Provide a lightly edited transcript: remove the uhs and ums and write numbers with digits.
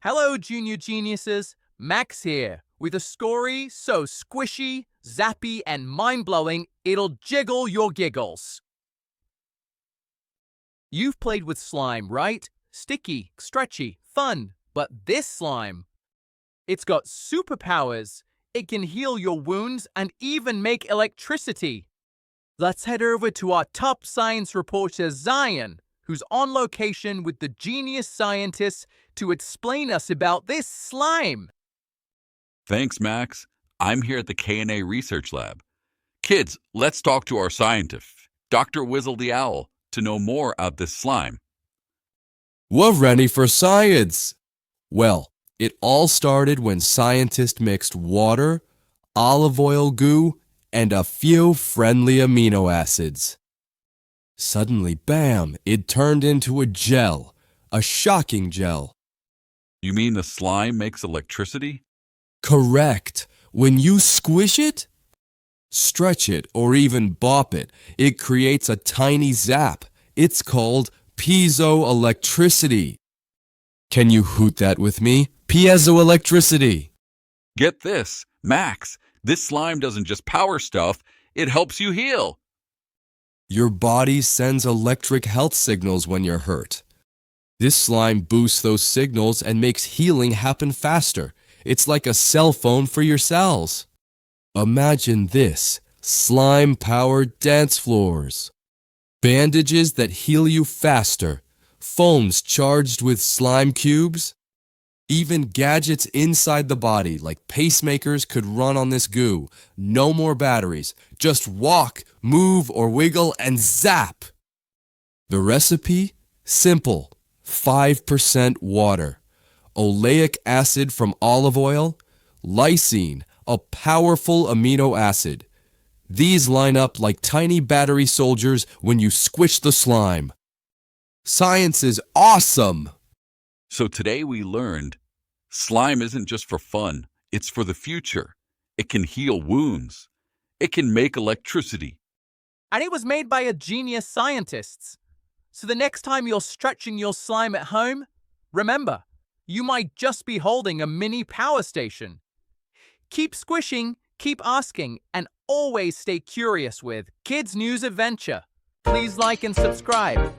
Hello, Junior Geniuses. Max here, with a story so squishy, zappy, and mind-blowing, it'll jiggle your giggles. You've played with slime, right? Sticky, stretchy, fun. But this slime, it's got superpowers. It can heal your wounds and even make electricity. Let's head over to our top science reporter, Zion, who's on location with the genius scientists to explain us about this slime. Thanks, Max. I'm here at the K&A Research Lab. Kids, let's talk to our scientist, Dr. Whizzle the Owl, to know more about this slime. We're ready for science! Well, it all started when scientists mixed water, olive oil goo, and a few friendly amino acids. Suddenly, bam, it turned into a gel, a shocking gel. You mean the slime makes electricity? Correct. When you squish it, stretch it, or even bop it, it creates a tiny zap. It's called piezoelectricity. Can you hoot that with me? Piezoelectricity. Get this, Max, this slime doesn't just power stuff, it helps you heal. Your body sends electric health signals when you're hurt. This slime boosts those signals and makes healing happen faster. It's like a cell phone for your cells. Imagine this, slime-powered dance floors. Bandages that heal you faster. Foams charged with slime cubes. Even gadgets inside the body, like pacemakers, could run on this goo. No more batteries. Just walk, move, or wiggle and zap. The recipe? Simple. 5% water. Oleic acid from olive oil. Lysine, a powerful amino acid. These line up like tiny battery soldiers when you squish the slime. Science is awesome! So today we learned slime isn't just for fun, it's for the future. It can heal wounds. It can make electricity. And it was made by a genius scientists. So the next time you're stretching your slime at home, remember, you might just be holding a mini power station. Keep squishing, keep asking, and always stay curious with Kids News Adventure. Please like and subscribe.